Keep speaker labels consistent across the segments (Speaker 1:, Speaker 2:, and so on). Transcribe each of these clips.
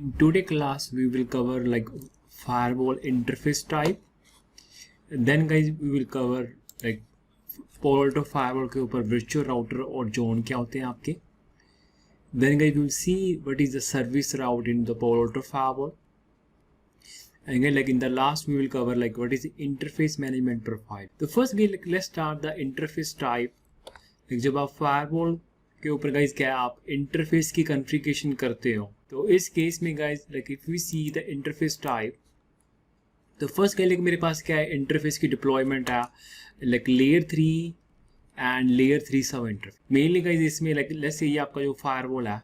Speaker 1: In today class we will cover like firewall interface type, and then guys we will cover like Palo Alto firewall के ऊपर virtual router और zone क्या होते हैं आपके. Then guys we will see what is the service route in the Palo Alto firewall. And again, like in the last we will cover like what is the interface management profile. The first guys like let's start the interface type. like जब आप firewall के ऊपर guys क्या आप interface की configuration करते हो, तो इस केस में guys like if we see the interface type, तो फर्स्ट कह लेके मेरे पास क्या है इंटरफेस की डिप्लॉयमेंट है like layer 3 and layer 3 sub interface. Mainly guys इसमें लाइक लेट्स से ये आपका जो फायरवॉल है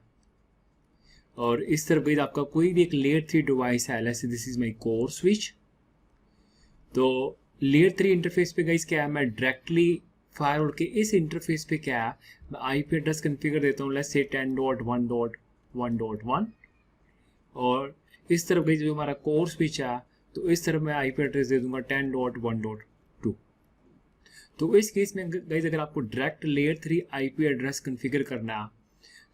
Speaker 1: और इस तरफ गाइस आपका कोई भी एक लेयर 3 डिवाइस है. Let's say this is my core switch. तो लेयर 3 इंटरफेस पे गाइस क्या है मैं डायरेक्टली फायरवॉल के इस इंटरफेस पे क्या है मैं आईपी एड्रेस कॉन्फ़िगर देता हूँ लेट्स से 10.1.1.1 और इस तरफ गाइस जो हमारा कोर स्विच है तो इस तरफ मैं आईपी एड्रेस दे दूंगा 10.1.2. तो इस केस में गाइस अगर आपको direct layer 3 IP address configure करना है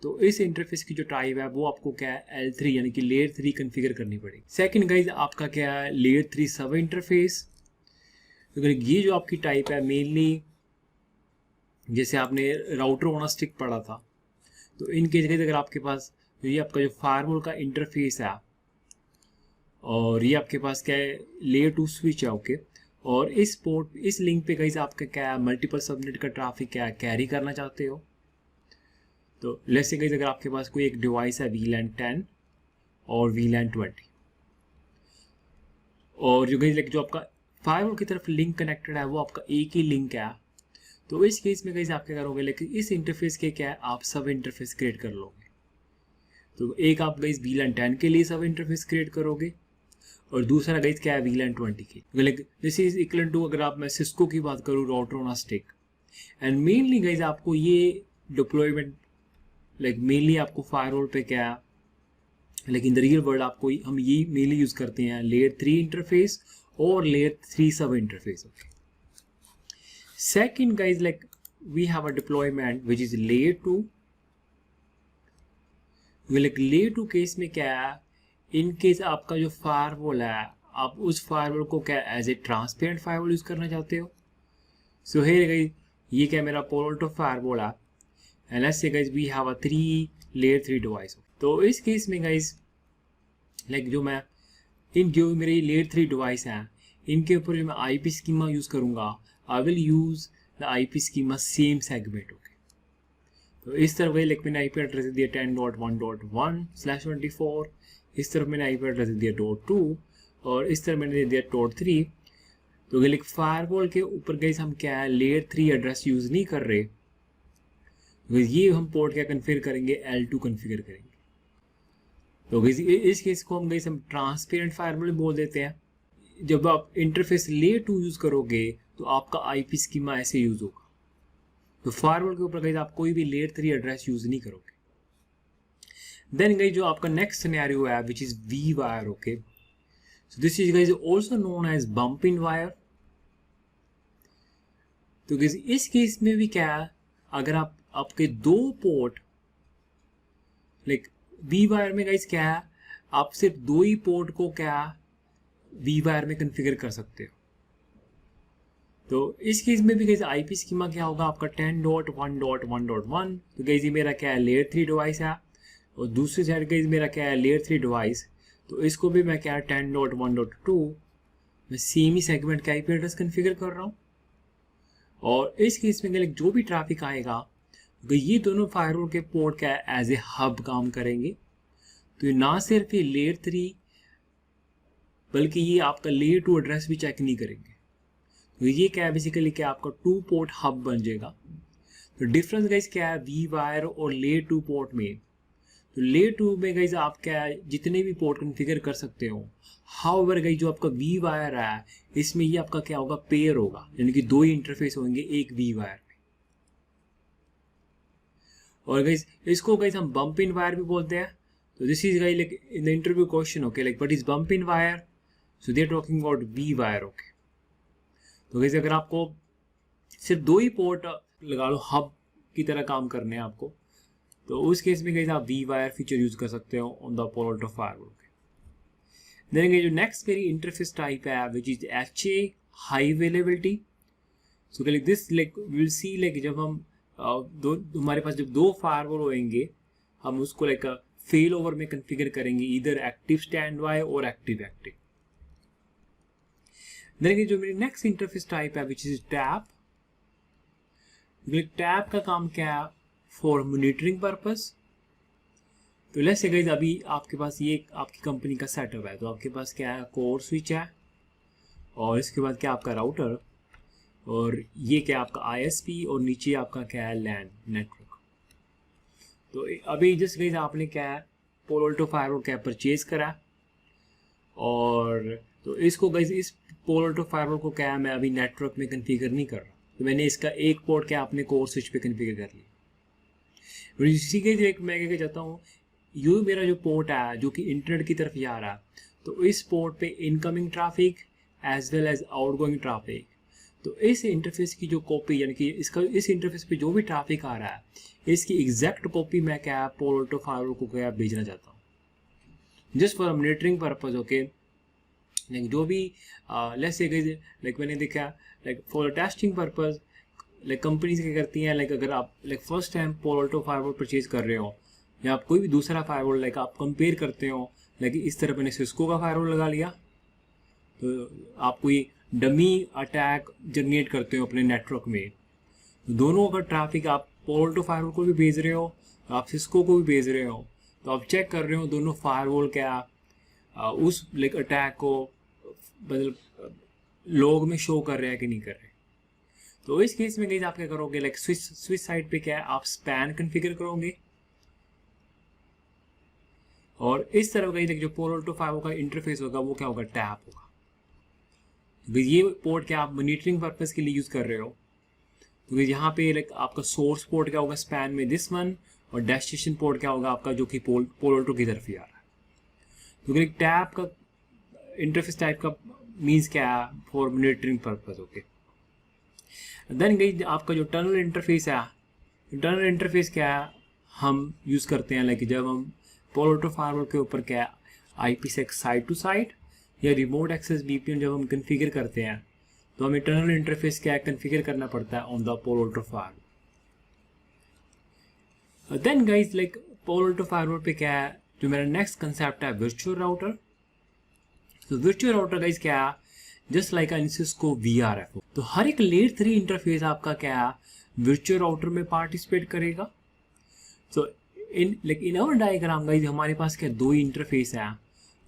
Speaker 1: तो इस इंटरफेस की जो टाइप है वो आपको क्या है L3 यानी कि लेयर 3 कॉन्फ़िगर करनी पड़ेगी. सेकंड गाइस आपका क्या है लेयर 3 सब इंटरफेस. तो ये जो आपकी टाइप है मेनली जैसे आपने राउटर ऑन स्टिक पढ़ा था, तो इन केस गाइस अगर आपके पास ये आपका जो फायरवॉल का इंटरफेस है और ये आपके पास क्या है लेयर 2 स्विच है ओके. और इस पोर्ट इस लिंक पे गाइस आपका क्या है मल्टीपल सबनेट का ट्रैफिक क्या है कैरी करना चाहते हो. तो लेट्स से गाइस अगर आपके पास कोई एक डिवाइस है VLAN 10 और VLAN 20 और जो गाइस जो आपका फायरवॉल की तरफ लिंक कनेक्टेड है वो आपका एक ही लिंक है, तो इस केस में गाइस आप क्या करोगे लेकिन इस इंटरफेस के क्या है आप सब इंटरफेस क्रिएट कर लोगे. तो एक आप गाइस VLAN 10 के लिए सब इंटरफेस क्रिएट करोगे और दूसरा गाइस क्या है VLAN 20 की. Like this is equal to अगर आप मैं सिस्को की बात करूँ router on stick. And mainly guys आपको ये डिप्लॉयमेंट लाइक मेनली आपको फायरवॉल पे क्या है like in the real world आपको हम ये मेनली यूज करते हैं लेयर 3 इंटरफेस और layer 3 sub interface okay. Second guys like we have a deployment which is layer 2. Like layer 2 case में क्या है इन केस आपका जो फायरवॉल है आप उस फायरवॉल को क्या as a transparent firewall use करना चाहते हो. सो हे गाइस ये क्या मेरा Palo Alto फायरवॉल है and let's say guys we have a 3 layer 3 device. तो इस केस में गाइस लाइक जो मैं इन जो मेरे लेयर 3 डिवाइस हैं इनके ऊपर जो मैं आईपी स्कीमा यूज करूंगा I will use the IP schema same segment okay. तो इस तरह वही लाइक मैंने आईपी एड्रेस दिया 10.1.1/24. इस तरफ मैंने आईपी एड्रेस दिया .2 और इस तरफ मैंने दे दिया .3. तो लाइक फायरवॉल के ऊपर गाइस हम क्या है लेयर 3 एड्रेस यूज नहीं कर रहे, ये हम पोर्ट क्या कॉन्फ़िगर करेंगे L2 कॉन्फ़िगर करेंगे. तो गाइस इस केस को हम गाइस हम ट्रांसपेरेंट फायरवॉल बोल देते हैं. जब आप इंटरफेस लेयर 2 यूज करोगे तो आपका आईपी स्कीमा ऐसे यूज होगा. तो फायरवॉल के ऊपर गाइस आप कोई भी लेयर 3 एड्रेस यूज नहीं करोगे. देन गाइस जो आपका नेक्स्ट सिनेरियो है which is V wire okay. So this is guys also known as bump in wire. तो गाइस इस केस में भी क्या है अगर आप आपके दो पोर्ट लाइक V वायर में गाइस क्या है आप सिर्फ दो ही पोर्ट को क्या V वायर में कॉन्फ़िगर कर सकते हो. तो इस केस में भी गाइस आईपी स्कीमा क्या होगा आपका 10.1.1.1. तो गाइस ये मेरा क्या है लेयर 3 डिवाइस है और दूसरी साइड गाइस मेरा क्या है लेयर 3 डिवाइस. तो इसको भी मैं क्या है 10.1.2 मैं सेम ही सेगमेंट का आईपी एड्रेस कॉन्फ़िगर कर रहा हूँ. और इस केस में जो भी ट्रैफिक आएगा तो ये दोनों फायरवॉल के पोर्ट क्या है एज ए हब काम करेंगे. तो ये ना सिर्फ ये लेयर 3 बल्कि ये आपका लेयर 2 एड्रेस भी चेक नहीं करेंगे. तो ये क्या है बेसिकली क्या आपका 2 पोर्ट हब बन जाएगा. तो डिफरेंस गाइस क्या है V वायर और लेयर 2 पोर्ट में. तो लेयर 2 में गाइस आप क्या है जितने भी पोर्ट कॉन्फ़िगर कर सकते हो. हाउएवर गाइस जो आपका V वायर है इसमें ये आपका क्या होगा पेयर होगा यानी कि दो ही इंटरफेस होंगे एक V वायर में. और गाइस इसको गाइस हम बम्प इन वायर भी बोलते हैं. तो this is guys like in the interview question okay like what is bump in wire. So they are talking about V wire okay. तो गाइस अगर आपको सिर्फ दो ही पोर्ट लगा लो हब की तरह काम करने हैं आपको तो उस केस में गाइस आप वी वायर फीचर यूज कर सकते हो on the Palo Alto firewall के। देन जो नेक्स्ट मेरी इंटरफेस टाइप है which is HA high availability. So like this like will see like जब हम हमारे पास जब दो फायरवॉल होंगे हम उसको लाइक फेल ओवर में कॉन्फ़िगर करेंगे, इधर एक्टिव स्टैंड बाय और एक्टिव एक्टिव। देन जो मेरी नेक्स्ट इंटरफेस टाइप है विच इज टैप। टैप का काम क्या है? For monitoring purpose. तो लेट्स से गाइस अभी आपके पास ये आपकी कंपनी का सेटअप है, तो आपके पास क्या है? कोर स्विच है और इसके बाद क्या आपका राउटर और ये क्या आपका ISP और नीचे आपका क्या है? LAN network. तो अभी जस्ट गाइस आपने क्या है? पोलो ऑल्टो फायरवॉल क्या परचेज करा और तो इसको गाइस इस पोलो ऑल्टो फायरवॉल को क्या है मैं अभी नेटवर्क में कॉन्फ़िगर नहीं कर रहा, तो मैंने इसका एक पोर्ट क्या अपने कोर स्विच पे कॉन्फ़िगर कर लिया। इसी के एक मैं क्या चाहता हूँ ये मेरा जो पोर्ट है जो कि इंटरनेट की तरफ जा रहा है, तो इस पोर्ट पे incoming traffic as well as outgoing traffic, तो इस इंटरफेस की जो कॉपी यानी कि इसका इस इंटरफेस पे जो भी ट्रैफिक आ रहा है इसकी एग्जैक्ट कॉपी मैं क्या पोलो ऑल्टो फायरवॉल को क्या भेजना चाहता हूँ just for monitoring purpose. Okay, like जो भी लेट्स से लाइक मैंने देखा like for testing purpose like companies क्या करती हैं, लाइक अगर आप लाइक फर्स्ट टाइम पोलो ऑल्टो फायरवॉल परचेज कर रहे हो या आप कोई भी दूसरा फायरवॉल लाइक आप कंपेयर करते हो, लाइक इस तरह मैंने सिस्को का फायरवॉल लगा लिया तो आप कोई डमी अटैक जनरेट करते हो अपने नेटवर्क में, तो दोनों का ट्रैफिक आप पोलो ऑल्टो फायरवॉल को भी भेज रहे हो, आप सिस्को को भी भेज रहे हो, तो आप चेक कर रहे हो दोनों फायरवॉल क्या उस लाइक अटैक को मतलब लॉग में शो कर रहे हैं कि नहीं कर रहे। तो इस केस में गाइस आप क्या करोगे लाइक स्विच साइड पे क्या है आप स्पैन कॉन्फ़िगर करोगे और इस तरह का जो पोलो ऑल्टो फायरवॉल का इंटरफेस होगा वो क्या होगा? टैप होगा। तो ये पोर्ट क्या आप मॉनिटरिंग पर्पस के लिए यूज कर रहे हो, तो यहाँ पे लाइक आपका सोर्स पोर्ट क्या होगा स्पैन में दिस वन और डेस्टिनेशन पोर्ट क्या होगा आपका जो कि पोलो ऑल्टो की तरफ ही आ रहा है। तो टैप का इंटरफेस टाइप का मीन्स क्या है? For monitoring purpose. Okay, then guys आपका जो टनल इंटरफेस है, टनल इंटरफेस क्या है हम यूज करते हैं लाइक जब हम पोलो ऑल्टो फायरवॉल के ऊपर क्या IPsec साइड टू साइड या रिमोट एक्सेस VPN जब हम कॉन्फ़िगर करते हैं तो हमें टनल इंटरफेस क्या कॉन्फ़िगर करना पड़ता है on the Palo Alto firewall. Then guys like Palo Alto firewall पे क्या है जो मेरा नेक्स्ट कंसेप्ट है वर्चुअल राउटर। तो वर्चुअल राउटर गाइस क्या है जस्ट लाइक सिस्को VRF, तो हर एक लेयर 3 इंटरफेस आपका क्या वर्चुअल राउटर में पार्टिसिपेट करेगा। तो इन आवर डायग्राम गाइस हमारे पास क्या दो इंटरफेस है,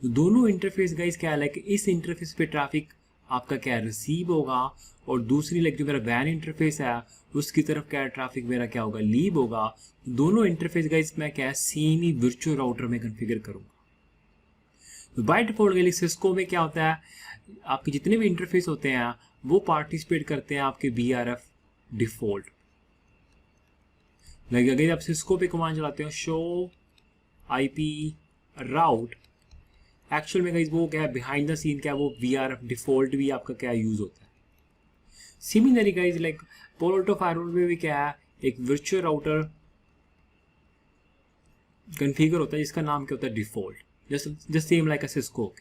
Speaker 1: तो दोनों इंटरफेस गाइस क्या लाइक इस इंटरफेस पे ट्रैफिक आपका क्या रिसीव होगा और दूसरी लाइक जो मेरा वैन इंटरफेस है उसकी तरफ क्या ट्रैफिक मेरा क्या होगा लीव होगा। दोनों इंटरफेस गाइस मैं क्या सेम ही वर्चुअल राउटर में कॉन्फ़िगर करूंगा। तो बाय डिफॉल्ट गाइस सिस्को में क्या होता है आपके जितने भी इंटरफेस होते हैं वो पार्टिसिपेट करते हैं आपके VRF डिफॉल्ट। लाइक अगर आप सिस्को पे कमांड चलाते हो शो IP राउट, एक्चुअल में गाइस वो क्या है बिहाइंड द सीन क्या वो VRF डिफॉल्ट भी आपका क्या यूज होता है। Similarly guys like Palo Alto firewall में भी क्या है एक वर्चुअल राउटर कॉन्फ़िगर होता है जिसका नाम क्या होता है डिफॉल्ट, जस्ट सेम लाइक अ सिस्को।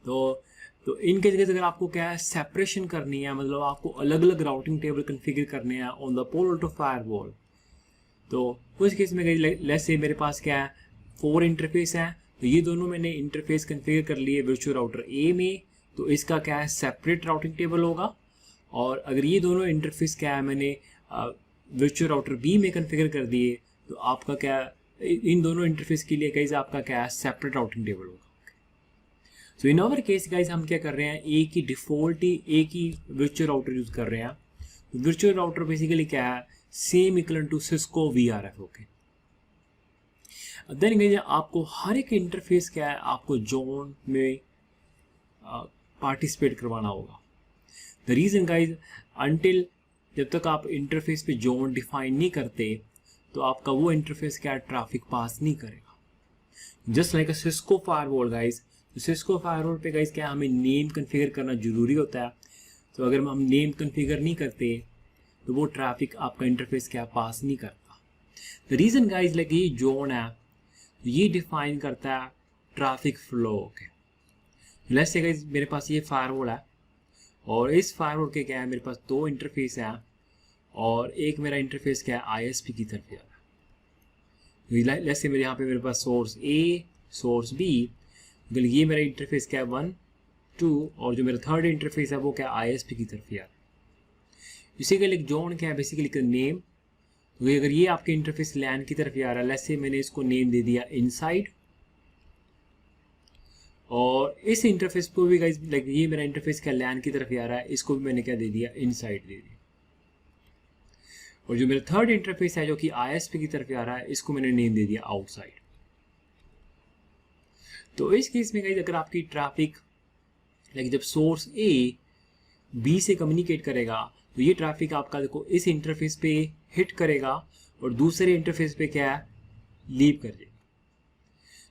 Speaker 1: तो इनके जगह अगर आपको क्या है सेपरेशन करनी है, मतलब आपको अलग अलग राउटिंग टेबल कॉन्फ़िगर करने हैं on the Palo Alto firewall, तो उस केस में लेट्स से मेरे पास क्या है 4 इंटरफेस हैं, तो ये दोनों मैंने इंटरफेस कॉन्फ़िगर कर लिए वर्चुअल राउटर A में, तो इसका क्या है सेपरेट राउटिंग टेबल होगा। और अगर ये दोनों इंटरफेस क्या है मैंने वर्चुअल राउटर B में कॉन्फ़िगर कर दिए, तो आपका क्या इन दोनों इंटरफेस के लिए गाइस आपका क्या है सेपरेट राउटिंग टेबल होगा। सो इन आवर केस गाइस हम क्या कर रहे हैं एक ही डिफॉल्ट ही एक ही वर्चुअल राउटर यूज कर रहे हैं। वर्चुअल राउटर बेसिकली क्या है same equal to Cisco VRF। Okay, then guys आपको हर एक इंटरफेस क्या है आपको जोन में पार्टिसिपेट करवाना होगा। द रीजन गाइस अंटिल जब तक आप इंटरफेस पे जोन डिफाइन नहीं करते तो आपका वो इंटरफेस क्या ट्रैफिक पास नहीं करेगा। जस्ट लाइक अ सिस्को फायरवॉल गाइस, तो सिस्को फायरवॉल पे गाइस क्या हमें नेम कॉन्फ़िगर करना जरूरी होता है, तो अगर हम नेम कॉन्फ़िगर नहीं करते तो वो ट्रैफिक आपका इंटरफेस क्या पास नहीं करता। द रीजन गाइज लाइक ये जोन है, ये डिफाइन करता है traffic flow. Okay, let's say guys मेरे पास ये फायरवॉल है और इस फायरवॉल के क्या है, मेरे पास दो इंटरफेस है और एक मेरा इंटरफेस क्या है आईएसपी की तरफ जा रहा है। लेट्स से मेरे यहाँ पे मेरे पास सोर्स ए सोर्स बी, ये मेरा इंटरफेस क्या है 1 2 और जो मेरा थर्ड इंटरफेस है वो क्या आईएसपी की तरफ जा रहा है। इसी के लिए जोन क्या है बेसिकली नेम। तो अगर ये आपके इंटरफेस लैन की तरफ जा रहा है, लेट्स से मैंने इसको नेम दे दिया इनसाइड, और इस इंटरफेस को भी गाइस लाइक ये मेरा इंटरफेस क्या लैन की तरफ जा रहा है, इसको भी मैंने क्या दे दिया इनसाइड दे दिया। और जो मेरा थर्ड इंटरफेस है जो कि आईएसपी की तरफ जा रहा है, इसको मैंने नेम दे दिया आउटसाइड। तो इस केस में गाइस अगर आपकी ट्रैफिक लाइक जब सोर्स ए बी से कम्युनिकेट करेगा तो ये ट्रैफिक आपका देखो इस इंटरफेस पे हिट करेगा और दूसरे इंटरफेस पे क्या है लीव कर जाएगा।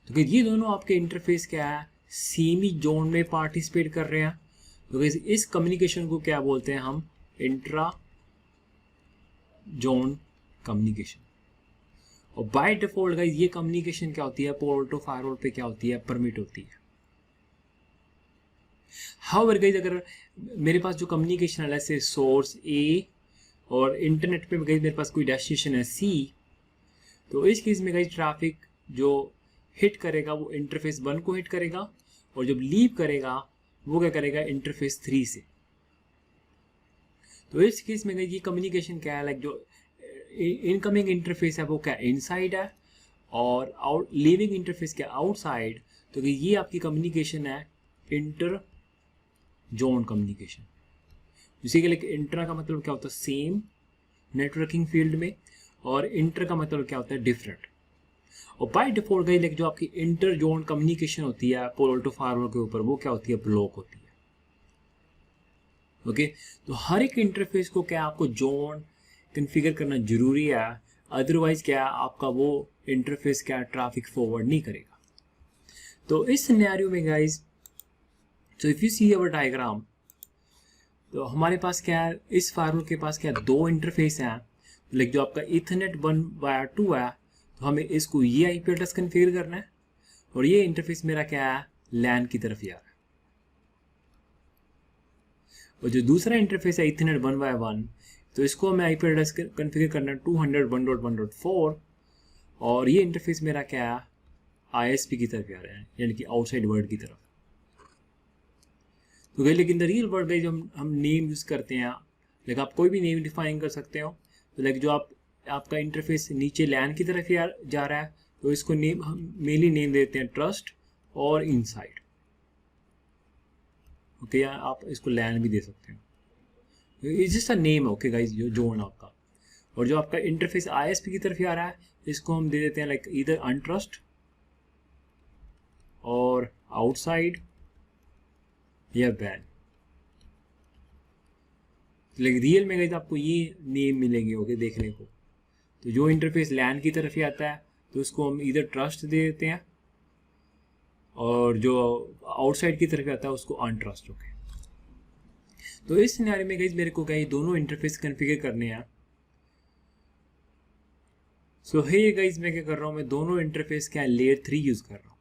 Speaker 1: तो ये दोनों आपके इंटरफेस क्या है सेम ही जोन में पार्टिसिपेट कर रहे हैं। तो इस कम्युनिकेशन को क्या बोलते हैं हम, इंट्रा जोन कम्युनिकेशन। और बाय डिफॉल्ट गाइस ये कम्युनिकेशन क्या होती है पोर्ट टू फायरवॉल पे क्या होती है परमिट होती है। हाउएवर गाइस अगर मेरे पास जो कम्युनिकेशन है जैसे सोर्स ए और इंटरनेट पे गाइस मेरे पास कोई डेस्टिनेशन है सी, तो इस केस में गाइस ट्रैफिक जो हिट करेगा वो इंटरफेस 1 को हिट करेगा और जब लीव करेगा वो क्या करेगा इंटरफेस 3 से। तो इस केस में गाइस ये कम्युनिकेशन क्या है लाइक जो इनकमिंग इंटरफेस है वो क्या इनसाइड है और आउट लीविंग इंटरफेस क्या आउटसाइड। तो ये आपकी कम्युनिकेशन है इंटर जोन कम्युनिकेशन। इसी के लिए इंटर का मतलब क्या होता है सेम नेटवर्किंग फील्ड में, और इंटर का मतलब क्या होता है डिफरेंट। और बाय डिफॉल्ट गई जो आपकी इंटर जोन कम्युनिकेशन होती है पोल टू फायरवॉल के ऊपर वो क्या होती है ब्लॉक होती है। ओके, तो हर एक इंटरफेस को क्या आपको जोन कन्फिगर करना जरूरी है, अदरवाइज क्या आपका वो इंटरफेस क्या ट्रैफिक फॉरवर्ड नहीं करेगा। तो इस सिनेरियो में गाइज तो if you see our diagram, तो हमारे पास क्या है इस फायरवॉल के पास क्या दो इंटरफेस हैं, लाइक जो आपका इथरनेट 1/2 है, तो हमें इसको ये आईपी एड्रेस कन्फिगर करना है और ये इंटरफेस मेरा क्या है लैन की तरफ जा रहा है। और जो दूसरा इंटरफेस है इथरनेट 1/1, तो इसको हमें आईपी एड्रेस कन्फिगर करना है 200.1.1.4 और ये इंटरफेस मेरा क्या है आईएसपी की तरफ जा रहा है, यानी कि आउटसाइड वर्ल्ड की तरफ। तो लेकिन द रियल वर्ल्ड में जो हम नेम यूज़ करते हैं, लाइक आप कोई भी नेम डिफाइन कर सकते हो। तो लाइक जो आपका इंटरफेस नीचे लैन की तरफ जा रहा है, तो इसको नेम हम मेनली नेम देते हैं ट्रस्ट और इनसाइड। ओके, या आप इसको लैन भी दे सकते हो, it's just a name. Okay guys, जो जोन आपका और जो आपका इंटरफेस आईएसपी की तरफ आ रहा है, इसको हम दे देते हैं लाइक इधर अनट्रस्ट और आउटसाइड या बैन। लेकिन रियल में गाइस आपको ये नेम मिलेंगे ओके देखने को। तो जो इंटरफेस लैन की तरफ ही आता है तो उसको हम इधर ट्रस्ट दे देते हैं और जो आउटसाइड की तरफ आता है उसको अनट्रस्ट। ओके, तो इस सिनेरियो में गाइस मेरे को क्या दोनों इंटरफेस कॉन्फ़िगर करने हैं। सो हे गाइस मैं क्या कर रहा हूँ, मैं दोनों इंटरफेस क्या लेयर 3 यूज कर रहा हूँ।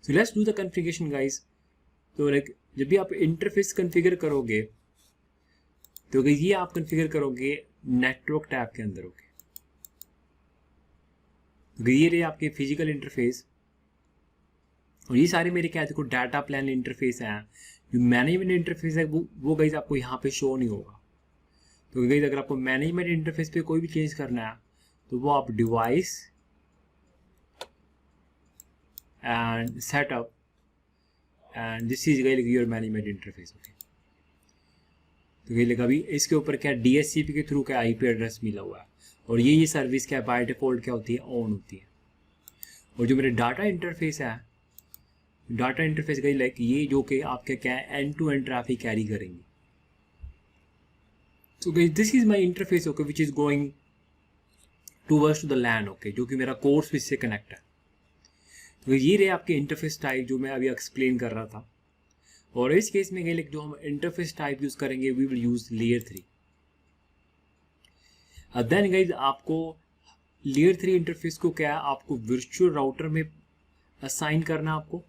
Speaker 1: So let's do the configuration guys. तो लाइक जब भी आप इंटरफेस कॉन्फ़िगर करोगे तो ये आप कॉन्फ़िगर करोगे नेटवर्क टैब के अंदर। ओके, तो ये रहे आपके फिजिकल इंटरफेस और ये सारे मेरे क्या देखो डाटा प्लान इंटरफेस हैं। जो मैनेजमेंट इंटरफेस है वो गाइस आपको यहाँ पे शो नहीं होगा। तो गाइस अगर आपको मैनेजमेंट इंटरफेस पे कोई भी चेंज करना है तो वो आप device and setup and this is guys your management interface. Okay, तो ये अभी इसके ऊपर क्या डीएचसीपी के थ्रू क्या आईपी एड्रेस मिला हुआ है और ये सर्विस क्या बाय डिफॉल्ट क्या होती है ऑन होती है। और जो मेरे डाटा इंटरफेस है, डाटा इंटरफेस गई लाइक ये जो कि आपके क्या है and to end traffic carry करेंगे। तो this is my interface okay which is going towards to the LAN. Okay, जो कि मेरा कोर स्विच से कनेक्ट है। तो ये रहे आपके इंटरफेस टाइप जो मैं अभी एक्सप्लेन कर रहा था। और इस केस में गए जो हम इंटरफेस टाइप यूज करेंगे we will use layer 3। Then guys आपको लेयर 3 इंटरफेस को क्या है आपको वर्चुअल राउटर में असाइन करना आपको।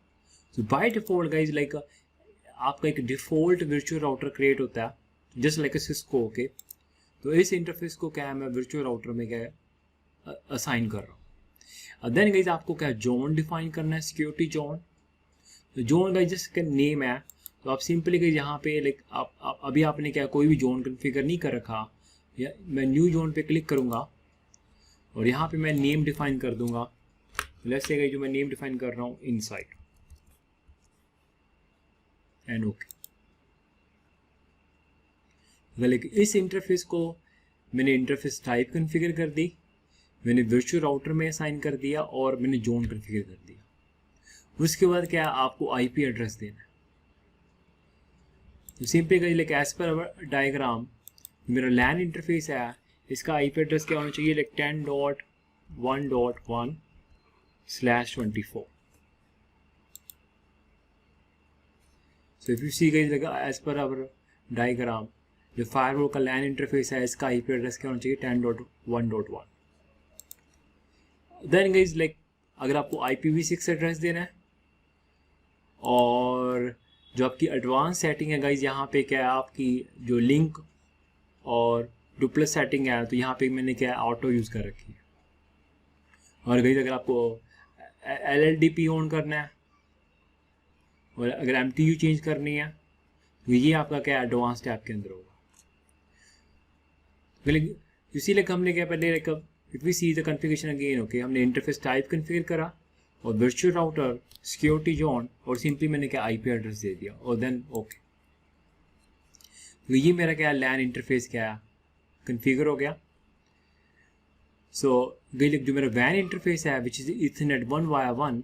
Speaker 1: तो बाय डिफॉल्ट गाइज लाइक आपका एक डिफॉल्ट वर्चुअल राउटर क्रिएट होता है जस्ट लाइक अ सिस्को, ओके। तो इस इंटरफेस को क्या है मैं वर्चुअल राउटर में क्या है असाइन कर रहा हूँ। देन गाइज आपको क्या जोन डिफाइन करना है, सिक्योरिटी जोन। तो जोन गाइज जस्ट का नेम है, तो आप सिंपली गाइज यहाँ पे लाइक आप अभी आपने क्या कोई भी जोन कॉन्फ़िगर नहीं कर रखा, या मैं न्यू जोन पे क्लिक करूँगा और यहाँ पे मैं नेम डिफाइन कर दूंगा। लेट्स से गाइज जो मैं नेम डिफाइन कर रहा हूँ इनसाइड एंड ओके। लेकिन इस इंटरफेस को मैंने इंटरफेस टाइप कॉन्फ़िगर कर दी, मैंने वर्चुअल राउटर में असाइन कर दिया और मैंने जोन कॉन्फ़िगर कर दिया। उसके बाद क्या आपको आईपी एड्रेस देना है। तो simply guys like as per diagram मेरा लैन इंटरफेस है, इसका आईपी एड्रेस क्या होना चाहिए like 10.1.1/24। So if you see guys like as per our diagram जो फायरवॉल का लैन इंटरफेस है इसका आईपी एड्रेस क्या होना चाहिए 10.1.1। देन गाइस लाइक अगर आपको IPv6 एड्रेस देना है और जो आपकी एडवांस सेटिंग है गाइज यहाँ पे क्या है आपकी जो लिंक और डुप्लेक्स सेटिंग है, तो यहाँ पे मैंने क्या है ऑटो यूज़ कर रखी है। और गाइज अगर आपको LLDP ऑन करना है और अगर MTU चेंज करनी है तो ये आपका क्या एडवांस टैब के अंदर होगा। इसी लाइक हमने क्या पहले like if we see the configuration again, okay, हमने इंटरफेस टाइप कॉन्फ़िगर करा और वर्चुअल राउटर, सिक्योरिटी जोन और सिंपली मैंने क्या आईपी एड्रेस दे दिया और देन ओके। तो ये मेरा क्या लैन इंटरफेस क्या कॉन्फ़िगर हो गया। सो गई जो मेरा वैन इंटरफेस है विच इज इथरनेट 1/1,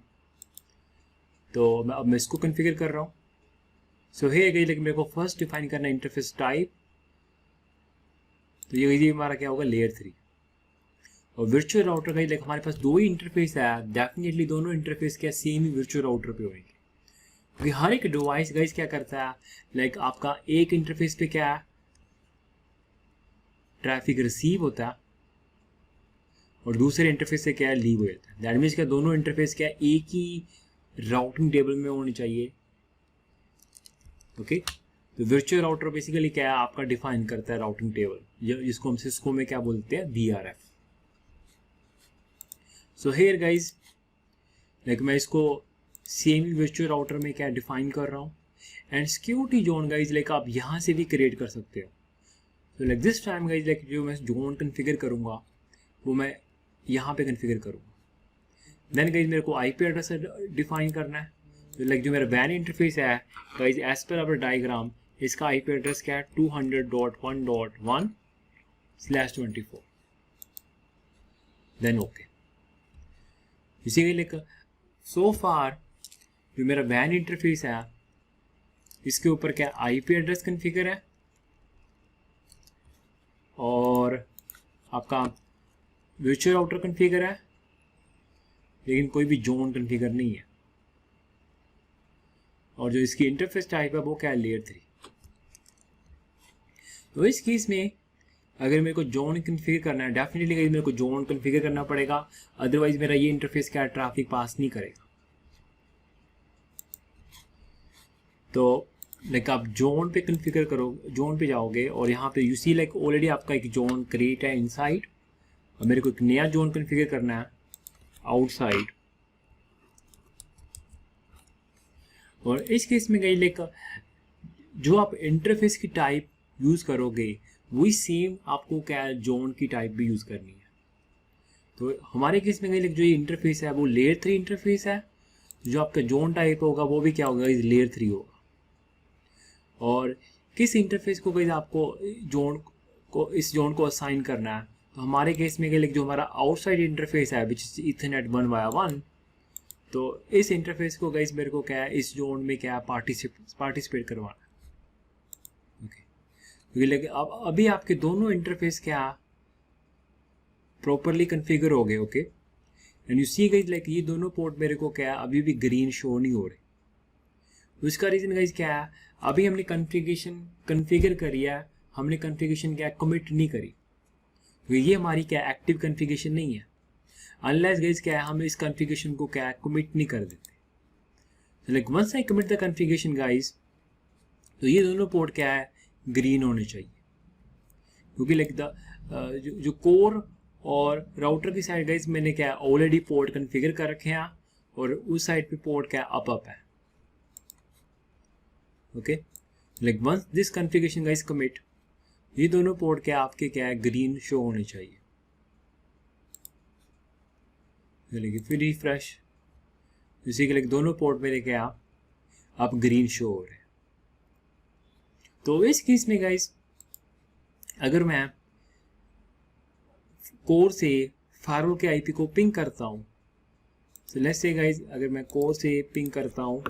Speaker 1: तो अब मैं इसको कॉन्फ़िगर कर रहा हूँ। सो हे गई मेरे को फर्स्ट डिफाइन करना इंटरफेस टाइप, तो ये हमारा क्या होगा लेयर 3। और वर्चुअल राउटर का लाइक हमारे पास दो ही इंटरफेस है, डेफिनेटली दोनों इंटरफेस क्या सेम ही वर्चुअल राउटर पे होंगे, क्योंकि हर एक डिवाइस गाइस क्या करता है लाइक आपका एक इंटरफेस पे क्या है ट्रैफिक रिसीव होता है और दूसरे इंटरफेस से क्या है लीव हो जाता है। दैट मीन्स क्या दोनों इंटरफेस क्या एक ही राउटिंग टेबल में होनी चाहिए, ओके। तो वर्चुअल राउटर बेसिकली क्या है आपका डिफाइन करता है राउटिंग टेबल, जिसको हम सिस्को में क्या बोलते हैं VRF। So here guys like मैं इसको सेम वर्चुअल राउटर में क्या डिफाइन कर रहा हूँ। And security zone guys like आप यहाँ से भी क्रिएट कर सकते हो। तो like this time guys like जो मैं जोन कॉन्फ़िगर करूँगा वो मैं यहाँ पे कॉन्फ़िगर करूँगा। देन गाइज मेरे को IP एड्रेस डिफाइन करना है। तो लाइक जो मेरा वैन इंटरफेस है guys as per our diagram इसका IP एड्रेस क्या है 200.1.1/24। Then okay. इसी लाइक सो फार जो मेरा वैन इंटरफेस है इसके ऊपर क्या IP एड्रेस कॉन्फ़िगर है और आपका वर्चुअल राउटर कॉन्फ़िगर है, लेकिन कोई भी जोन कॉन्फ़िगर नहीं है। और जो इसकी इंटरफेस टाइप है वो क्या है लेयर 3। तो इस केस में अगर मेरे को जोन कॉन्फ़िगर करना है डेफिनेटली मेरे को जोन कॉन्फ़िगर करना पड़ेगा, अदरवाइज मेरा ये इंटरफेस क्या ट्रैफिक पास नहीं करेगा। तो लाइक आप जोन पे कॉन्फ़िगर करो, जोन पे जाओगे और यहाँ पे यू सी लाइक ऑलरेडी आपका एक जोन क्रिएट है इनसाइड और मेरे को एक नया जोन कॉन्फ़िगर करना है आउटसाइड। और इस केस में गई लाइक जो आप इंटरफेस की टाइप यूज़ करोगे वही सेम आपको क्या जोन की टाइप भी यूज़ करनी है। तो हमारे केस में गई जो ये इंटरफेस है वो लेयर 3 इंटरफेस है, जो आपका जोन टाइप होगा वो भी क्या होगा लेयर 3 होगा। और किस इंटरफेस को गई आपको जोन को इस जोन को असाइन करना है, तो हमारे केस में गई जो हमारा आउटसाइड इंटरफेस है विच इज इथरनेट 1/1, तो इस इंटरफेस को गाइस मेरे को क्या है इस जोन में क्या पार्टिसिपेट करवाना है, ओके। क्योंकि लेकिन अब अभी आपके दोनों इंटरफेस क्या प्रॉपरली कॉन्फ़िगर हो गए, okay. And you see guys like ये दोनों पोर्ट मेरे को क्या अभी भी ग्रीन शो नहीं हो रहे। तो इसका रीज़न गाइस क्या है, अभी हमने कॉन्फ़िगर करी है, हमने कॉन्फ़िगरेशन क्या कमिट नहीं करी, क्योंकि ये हमारी क्या एक्टिव कॉन्फ़िगरेशन नहीं है। अनलेस गाइस क्या है हम इस कॉन्फ़िगरेशन को क्या है कमिट नहीं कर देते। तो like once I commit the configuration guys, तो ये दोनों पोर्ट क्या है ग्रीन होने चाहिए, क्योंकि लाइक द जो कोर और राउटर की साइड गाइस मैंने क्या है ऑलरेडी पोर्ट कॉन्फ़िगर कर रखे हैं और उस साइड पे पोर्ट क्या अप है। Okay, like once this configuration guys commit, ये दोनों पोर्ट क्या आपके क्या है ग्रीन शो होने चाहिए। चलिए फिर रिफ्रेश, जैसे कि लाइक दोनों पोर्ट मेरे क्या आप ग्रीन शो हो रहे हैं। तो इस केस में गाइस अगर मैं कोर से फायरवॉल के आईपी को पिंग करता हूँ, तो लेट्स से गाइस अगर मैं कोर से पिंग करता हूँ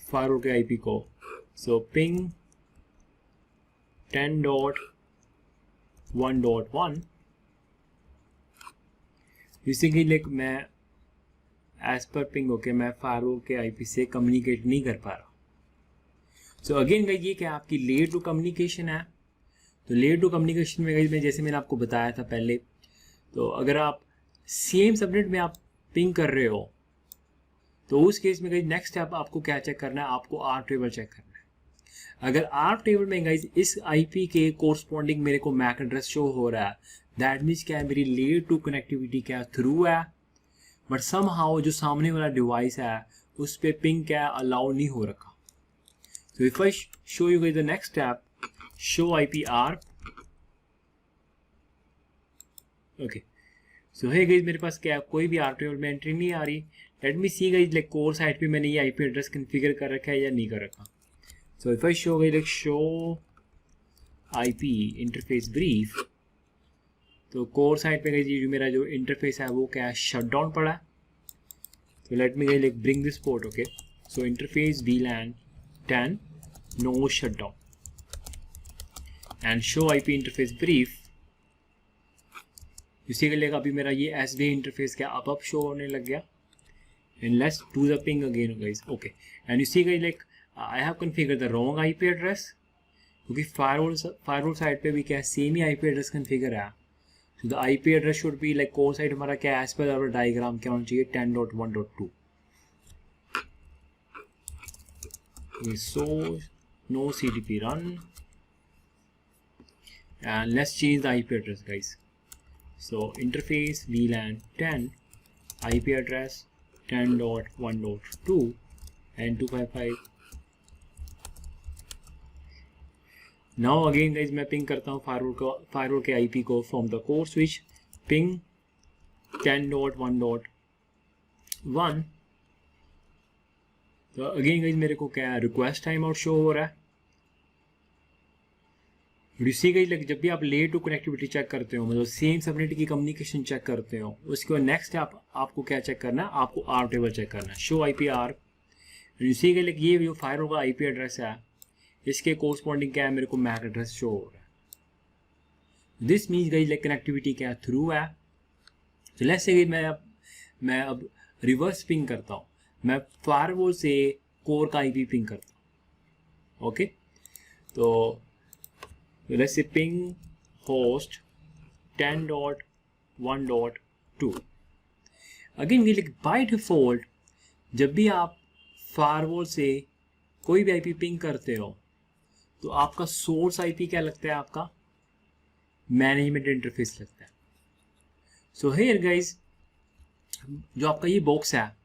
Speaker 1: फायरवॉल के आईपी को, सो पिंग 10.1.1, जिससे कि लाइक मैं एज पर पिंग होके मैं फायरवॉल के आईपी से कम्युनिकेट नहीं कर पा रहा। सो अगेन गाइस ये क्या आपकी लेयर टू कम्युनिकेशन है। तो लेयर टू कम्युनिकेशन में गाइस मैं जैसे मैंने आपको बताया था पहले, तो अगर आप सेम सबनेट में आप पिंग कर रहे हो तो उस केस में गाइस नेक्स्ट स्टेप आपको क्या चेक करना है, आपको आर टेबल चेक करना है। अगर आर टेबल में गाइस इस आईपी के कोरस्पॉन्डिंग मेरे को मैक एड्रेस शो हो रहा है, दैट मीन्स क्या है मेरी लेयर टू कनेक्टिविटी क्या थ्रू है, बट समहाउ जो सामने वाला डिवाइस है उस पर पिंग क्या अलाउ नहीं हो रखा। So if I show you guys the next step, show IPR. Okay. So hey guys मेरे पास क्या कोई भी आर टेबल में एंट्री नहीं आ रही। लेट मी सी गाइस लाइक कोर साइड पे मैंने ये आईपी एड्रेस कॉन्फ़िगर कर रखा है या नहीं कर रखा। So if I show guys like show IP interface brief, तो कोर साइड पे गाइस ये जो मेरा जो इंटरफेस है वो क्या शट डाउन पड़ा है। So let me guys like bring this port, okay. So interface VLAN 10 no shutdown and show IP interface brief। इसी के लिए अभी मेरा ये SD इंटरफेस क्या अप शो होने लग गया। and let's do the ping again guys, okay, and you see guys like I have configured the wrong IP address, क्योंकि फायरवॉल साइड पे भी क्या सेम ही IP एड्रेस कन्फिगर है। so the IP address should be like core side हमारा क्या as per our diagram क्या होना चाहिए 10.1.2। so no CDP run and let's change the IP address guys। so interface VLAN 10 IP address 10.1.2 and 255। now again guys मैं ping करता हूँ firewall के IP को from the core switch ping 10.1.1। तो again guys मेरे को क्या रिक्वेस्ट टाइम आउट शो हो रहा है। इसी गाइस लाइक जब भी आप लेयर टू कनेक्टिविटी चेक करते हो, मतलब सेम सबनेट की कम्युनिकेशन चेक करते हो, उसके बाद नेक्स्ट आपको क्या चेक करना है, आपको आर टेबल चेक करना है, शो IPR। इसी के लिए ये जो फायरवॉल का IP एड्रेस है इसके कोरस्पॉन्डिंग क्या है मेरे को मैक एड्रेस शो हो रहा है। This means guys like connectivity क्या थ्रू है। तो लेट्स से मैं अब रिवर्स पिंग करता हूँ, मैं फायरवॉल से कोर का IP पिंग करता हूँ। ओके, तो लेट्स से ping host 10.1.2। Again like by default जब भी आप फायरवॉल से कोई भी IP पिंग करते हो तो आपका सोर्स IP क्या लगता है, आपका मैनेजमेंट इंटरफेस लगता है। सो हियर गाइस जो आपका ये बॉक्स है,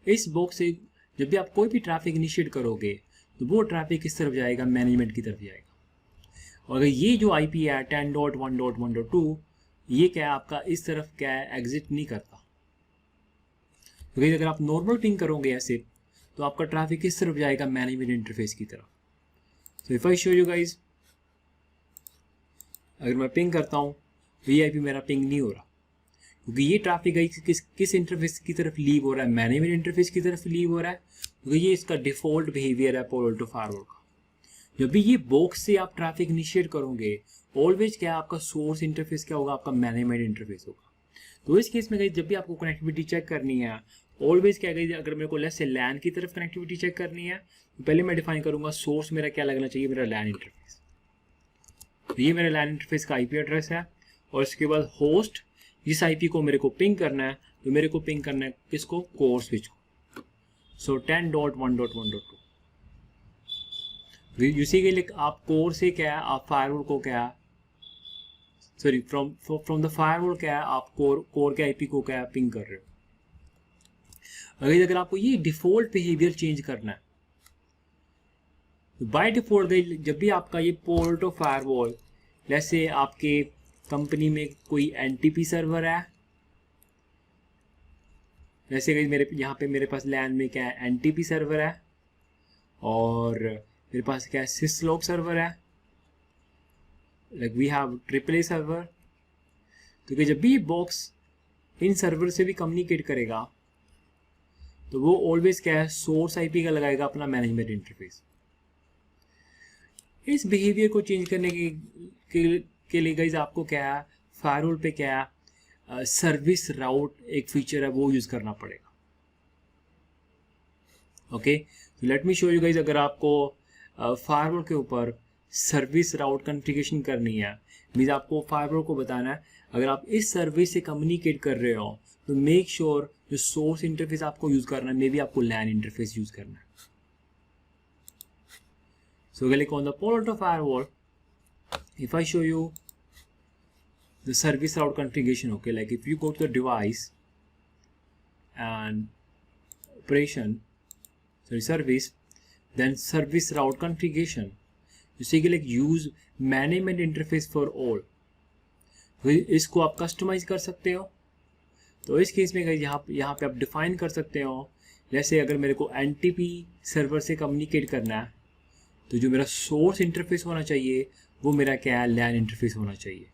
Speaker 1: इस बॉक्स से जब भी आप कोई भी ट्रैफिक इनिशिएट करोगे तो वो ट्रैफिक किस तरफ जाएगा, मैनेजमेंट की तरफ जाएगा। और अगर ये जो IP है 10.1.1.2 ये क्या है आपका इस तरफ क्या है एग्जिट नहीं करता, क्योंकि अगर आप नॉर्मल पिंग करोगे ऐसे तो आपका ट्रैफिक किस तरफ जाएगा, मैनेजमेंट इंटरफेस की तरफ। So if I show you guys, अगर मैं पिंग करता हूँ तो ये IP मेरा पिंग नहीं हो रहा, क्योंकि ये ट्रैफिक किस इंटरफेस की तरफ लीव हो रहा है, मैनेजमेंट इंटरफेस की तरफ लीव हो रहा है, क्योंकि ये इसका डिफॉल्ट बिहेवियर है पोल टू फायरवॉल का। जब भी ये बॉक्स से आप ट्रैफिक इनिशिएट करोगे ऑलवेज क्या आपका सोर्स इंटरफेस क्या होगा, आपका मैनेजमेंट इंटरफेस होगा। तो इस केस में गाइस जब भी आपको कनेक्टिविटी चेक करनी है ऑलवेज क्या गाइस, अगर मेरे को लेट्स से लैन की तरफ कनेक्टिविटी चेक करनी है तो पहले मैं डिफाइन करूंगा सोर्स मेरा क्या लगना चाहिए, मेरा लैन इंटरफेस। तो ये मेरा लैन इंटरफेस का IP एड्रेस है और इसके बाद होस्ट, जिस आईपी को मेरे को पिंग करना है, तो मेरे को पिंग करना है किसको, कोर स्विच को। सो 10.1.1.2 यूसी के लिए आप कोर से क्या है, आप फायरवॉल को क्या है, सॉरी फ्रॉम द फायरवॉल क्या है, आप कोर के आईपी को क्या है, पिंग कर रहे हो। अगर आपको ये डिफॉल्ट बिहेवियर चेंज करना है, तो बाय डिफॉल्ट जब भी आपका ये पोर्ट ऑफ फायरवॉल, जैसे आपके कंपनी में कोई एनटीपी सर्वर है, जैसे मेरे यहाँ पे मेरे पास लैन में क्या है, एनटीपी सर्वर है, और मेरे पास क्या है, सिसलॉग सर्वर है, like we have triple A server. तो कि जब भी ये बॉक्स इन सर्वर से भी कम्युनिकेट करेगा, तो वो ऑलवेज क्या है, सोर्स आईपी का लगाएगा अपना मैनेजमेंट इंटरफेस। इस बिहेवियर को चेंज करने के लिए गाइज आपको क्या है, फायरवॉल पे क्या है, सर्विस राउट एक फीचर है, वो यूज करना पड़ेगा। ओके, तो let me show you guys, अगर आपको फायरवॉल के ऊपर सर्विस राउट कॉन्फ़िगरेशन करनी है, मीन्स आपको फायरवॉल को बताना है अगर आप इस सर्विस से कम्युनिकेट कर रहे हो, तो मेक श्योर जो सोर्स इंटरफेस आपको यूज करना है, मे बी आपको लैन इंटरफेस यूज करना है। So click on the port of firewall. If I show you the service route configuration, okay, like if you go to the device and operation, sorry, service, then service route configuration, you see like use management interface for all. तो इसको आप customise कर सकते हो। तो इस case में यहाँ पे आप डिफाइन कर सकते हो, जैसे अगर मेरे को एनटीपी सर्वर से कम्युनिकेट करना है, तो जो मेरा सोर्स इंटरफेस होना चाहिए वो मेरा क्या है, लैन इंटरफेस होना चाहिए।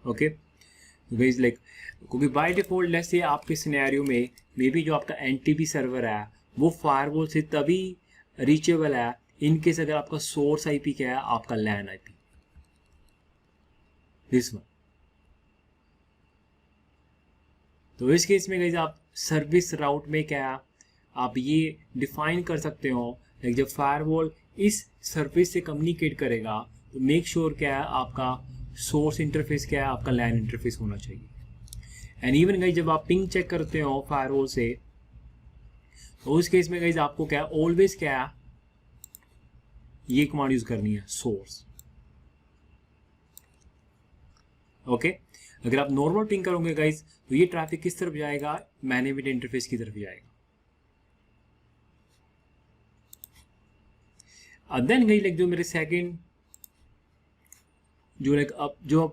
Speaker 1: ओके, तो गाइस लाइक क्योंकि बाय डिफॉल्ट लेट्स से आपके सिनेरियो में मे बी जो आपका एनटीपी सर्वर है वो फायरवॉल से तभी रीचेबल है इन केस अगर आपका सोर्स आईपी क्या है, आपका लैन आईपी, दिस वन। तो इस केस में गाइस आप सर्विस राउट में क्या आप ये डिफाइन कर सकते हो, लाइक जब फायरवॉल इस सर्विस से कम्युनिकेट करेगा तो मेक श्योर क्या है, आपका सोर्स इंटरफेस क्या है, आपका लैन इंटरफेस होना चाहिए। एंड इवन गाइस जब आप पिंग चेक करते हो फायरवॉल से, तो उस केस में गाइस आपको क्या ऑलवेज क्या है, ये कमांड यूज करनी है, सोर्स। ओके, अगर आप नॉर्मल पिंग करोगे गाइस तो ये ट्रैफिक किस तरफ जाएगा, मैनेजमेंट इंटरफेस की तरफ जाएगा। देन गई लाइक जो मेरे सेकंड जो लाइक अब जो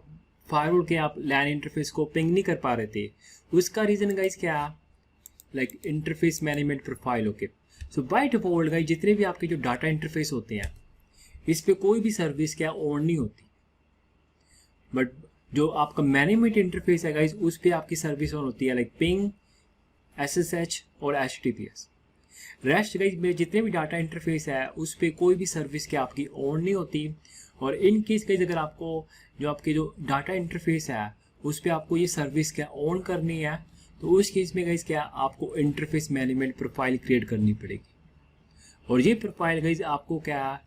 Speaker 1: फायरवॉल के आप लैन इंटरफेस को पिंग नहीं कर पा रहे थे, उसका रीजन गाइस क्या, like interface management profile. Okay, so by default guys जितने भी आपके जो डाटा इंटरफेस होते हैं इस पे कोई भी सर्विस क्या ऑन नहीं होती, बट जो आपका मैनेजमेंट इंटरफेस है गाइस उस पर आपकी सर्विस ऑन होती है, लाइक पिंग, SSH और HTTPS। रेस्ट गाइस मेरे जितने भी डाटा इंटरफेस है उस पर कोई भी सर्विस क्या आपकी ऑन नहीं होती। और इन केस गाइस अगर आपको जो आपके जो डाटा इंटरफेस है उस पर आपको ये सर्विस क्या ऑन करनी है, तो उस केस में गाइस क्या आपको इंटरफेस मैनेजमेंट प्रोफाइल क्रिएट करनी पड़ेगी, और ये प्रोफाइल गाइस आपको क्या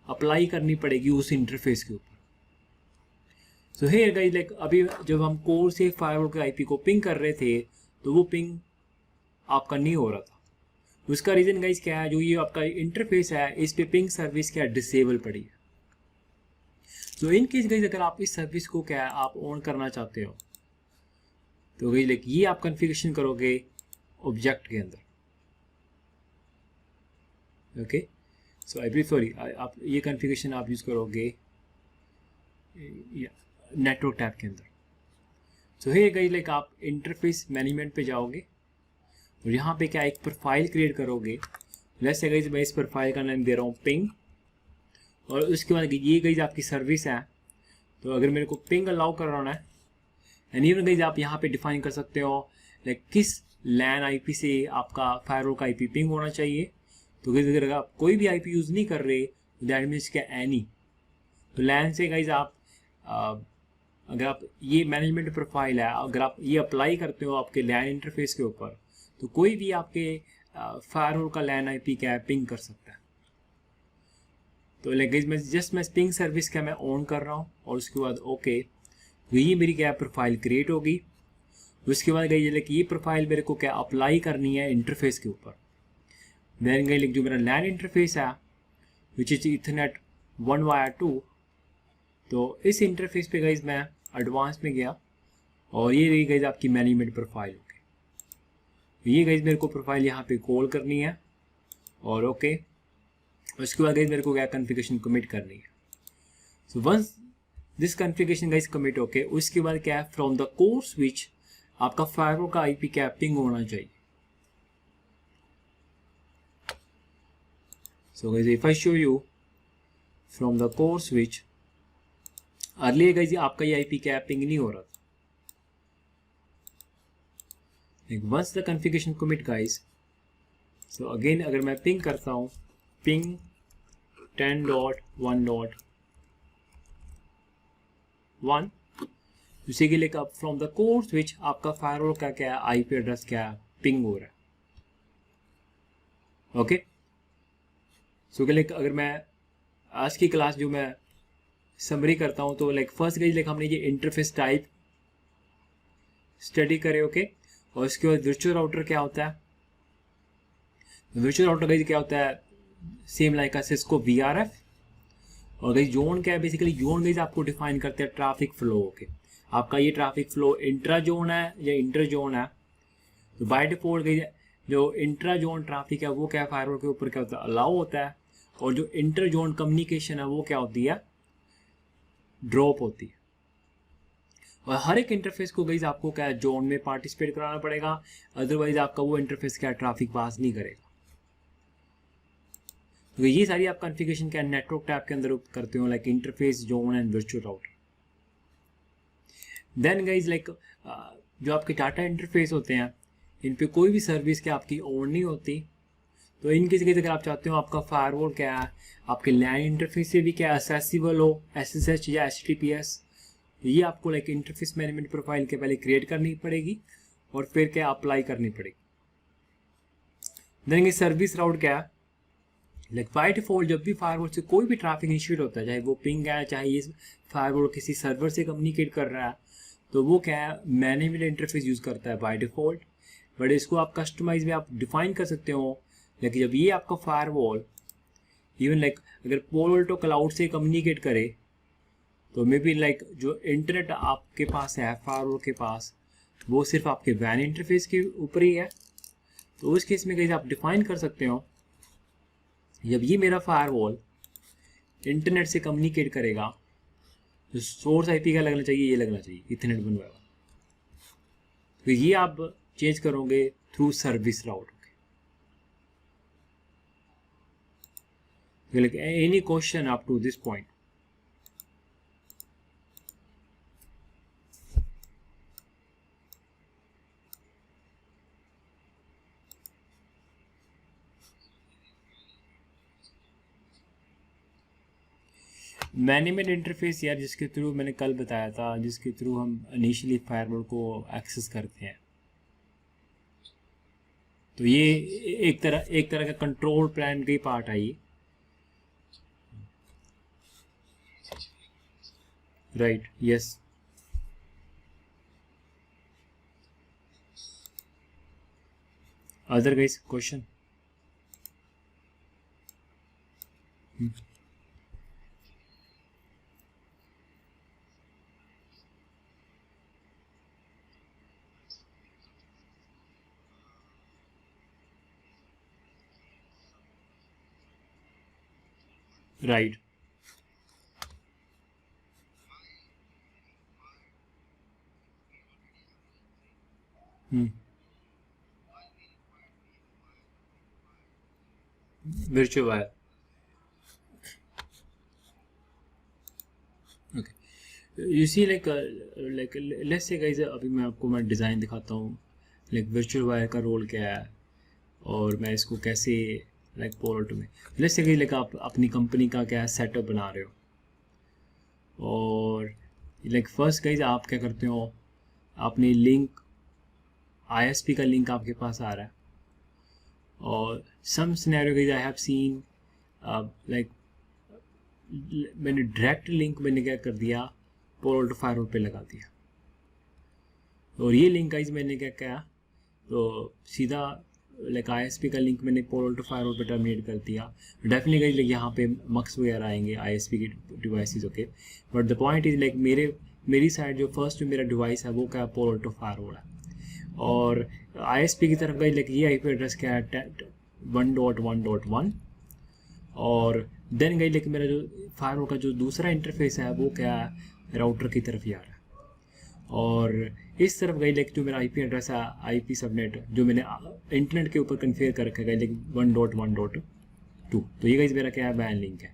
Speaker 1: अप्लाई करनी पड़ेगी उस इंटरफेस के ऊपर। सो हियर गाइस लाइक अभी जब हम कोर से फायरवॉल के आईपी को पिंग कर रहे थे तो वो पिंग आपका नहीं हो रहा था। उसका रीजन गाइस क्या है, जो ये आपका इंटरफेस है इस पे पिंग सर्विस क्या डिसेबल पड़ी है। तो इन केस गाइस अगर आप इस सर्विस को क्या आप ऑन करना चाहते हो, तो गाइस लाइक ये आप कॉन्फ़िगरेशन करोगे ऑब्जेक्ट के अंदर। ओके, सो आई सॉरी आप ये कॉन्फ़िगरेशन आप यूज करोगे नेटवर्क टैब के अंदर। सो हे गाइस लाइक आप इंटरफेस मैनेजमेंट पे जाओगे और यहाँ पे क्या एक प्रोफाइल क्रिएट करोगे। लेट्स से गाइस मैं इस प्रोफाइल का नाम दे रहा हूँ पिंग, और उसके बाद ये गाइस आपकी सर्विस है। तो अगर मेरे को पिंग अलाउ कराना है, एंड इवन गाइस आप यहाँ पे डिफाइन कर सकते हो लाइक किस लैन आईपी से आपका फायरवॉल का आईपी पिंग होना चाहिए। तो गाइस अगर आप कोई भी आईपी यूज़ नहीं कर रहे तो दैट मीन्स क्या एनी, तो लैन से गाइस आप अगर आप ये मैनेजमेंट प्रोफाइल है अगर आप ये अप्लाई करते हो आपके लैन इंटरफेस के ऊपर, तो कोई भी आपके फायरवॉल का लैन आईपी क्या है पिंग कर सकता है। तो लाइक गाइस मैं पिंग सर्विस का मैं ऑन कर रहा हूँ और उसके बाद ओके, ये मेरी क्या प्रोफाइल क्रिएट होगी। उसके बाद गई लाइक ये प्रोफाइल मेरे को क्या अप्लाई करनी है इंटरफेस के ऊपर। देन गई लाइक जो मेरा लैन इंटरफेस है विच इज इथरनेट 1 वाया 2, तो इस इंटरफेस पे गाइज मैं एडवांस में गया और ये रही गाइज आपकी मैनेजमेंट प्रोफाइल। ओके, ये गाइज मेरे को प्रोफाइल यहाँ पे कॉल करनी है और ओके, उसके बाद गाइज मेरे को क्या कॉन्फ़िगरेशन कमिट करनी है। So once this configuration guys commit okay, उसके बाद क्या है फ्रॉम द कोर स्विच आपका फायरवॉल का आईपी कैपिंग होना चाहिए। So guys if I show you from the core switch, earlier guys आपका ये आईपी कैपिंग नहीं हो रहा था। Once the configuration commit guys, so again अगर मैं पिंग करता हूँ पिंग 10.1.1, उसी के लिए फ्रॉम द कोर स्विच आपका फायरवॉल का क्या है आईपी एड्रेस क्या है पिंग हो रहा है। ओके, सो के लाइक अगर मैं आज की क्लास जो मैं समरी करता हूँ तो लाइक फर्स्ट गाइज लाइक हमने ये इंटरफेस टाइप स्टडी करे। ओके, और इसके बाद वर्चुअल राउटर क्या होता है। वर्चुअल राउटर गाइज क्या होता है सेम लाइक अ सिस्को VRF। और गाइज जोन क्या है, बेसिकली जोन गाइज आपको डिफाइन करते हैं ट्रैफिक फ्लो। ओके, आपका ये ट्रैफिक फ्लो इंट्रा जोन है या इंटर जोन है। तो बाय डिफॉल्ट गाइज जो इंट्रा जोन ट्रैफिक है वो क्या फायरवॉल के ऊपर क्या होता है अलाउ होता है, और जो इंटर जोन कम्युनिकेशन है वो क्या होती है ड्रॉप होती है। और हर एक इंटरफेस को गाइज आपको क्या जोन में पार्टिसिपेट कराना पड़ेगा, अदरवाइज आपका वो इंटरफेस क्या ट्रैफिक पास नहीं करेगा। तो ये सारी आप कॉन्फ़िगरेशन क्या नेटवर्क टैब के अंदर करते हो like interface zone and virtual router. Then guys like जो आपके डाटा इंटरफेस होते हैं इन पे कोई भी सर्विस क्या आपकी ऑन नहीं होती। तो इन केस अगर आप चाहते हो आपका फायरवॉल क्या है आपके लैन इंटरफेस से भी क्या एक्सेसिबल हो SSH या HTTPS, ये आपको लाइक इंटरफेस मैनेजमेंट प्रोफाइल के पहले क्रिएट करनी पड़ेगी और फिर क्या अप्लाई करनी पड़ेगी। देन सर्विस राउट क्या है लाइक बाय डिफॉल्ट जब भी फायरवॉल से कोई भी ट्रैफिक इनिशिएट होता है, चाहे वो पिंग है चाहे ये फायरवॉल किसी सर्वर से कम्युनिकेट कर रहा है, तो वो क्या है मैनेजमेंट इंटरफेस यूज़ करता है बाय डिफॉल्ट। बट इसको आप कस्टमाइज में आप डिफाइन कर सकते हो। लेकिन जब ये आपका फायरवॉल इवन लाइक अगर पोलो अल्टो क्लाउड से कम्युनिकेट करे तो मे बी लाइक जो इंटरनेट आपके पास है फायरवॉल के पास वो सिर्फ आपके वैन इंटरफेस के ऊपर ही है। तो उस केस में कहीं आप डिफाइन कर सकते हो जब ये मेरा फायरवॉल इंटरनेट से कम्युनिकेट करेगा तो सोर्स आईपी का लगना चाहिए, ये लगना चाहिए इथरनेट बनवाएगा। तो ये आप चेंज करोगे through service route. Like any question up to this point? Management interface यार जिसके थ्रू मैंने कल बताया था, जिसके थ्रू हम इनिशियली फायरवॉल को एक्सेस करते हैं, तो ये एक तरह का कंट्रोल प्लान का ही पार्ट है ये, right? Yes. Other guys question? Right. virtual wire. Okay. You see like let's say guys अभी मैं डिज़ाइन दिखाता हूँ लाइक वर्चुअल वायर का रोल क्या है और मैं इसको कैसे लाइक पोर्ट में लेट्स से लाइक आप अपनी कंपनी का क्या सेटअप बना रहे हो और लाइक फर्स्ट गाइज आप क्या करते हो अपनी लिंक ISP का लिंक आपके पास आ रहा है और some scenario guys I have seen like मैंने डायरेक्ट लिंक मैंने क्या कर दिया, पोल टू फायरवॉल पे लगा दिया। और ये लिंक गाइज मैंने क्या किया, तो सीधा लाइक ISP का लिंक मैंने पोल टू फायरवॉल पे टर्मिनेट कर दिया। डेफिनेटली गाइज लाइक यहाँ पे मक्स वगैरह आएंगे ISP के devices, okay. But the point is like मेरी साइड जो फर्स्ट मेरा डिवाइस है वो क्या पोल टू फायरवॉल है। और ISP की तरफ गाइज लाइक ये IP एड्रेस क्या है 1.1.1। और देन गाइज लाइक मेरा जो फायरवॉल का जो दूसरा इंटरफेस है वो क्या है, राउटर की तरफ जा रहा है। और इस तरफ गई लाइक जो मेरा IP एड्रेस है IP सबनेट जो मैंने इंटरनेट के ऊपर कन्फिगर कर रखा है लाइक 1.1.2। तो ये गाइज मेरा क्या है, बैन लिंक है।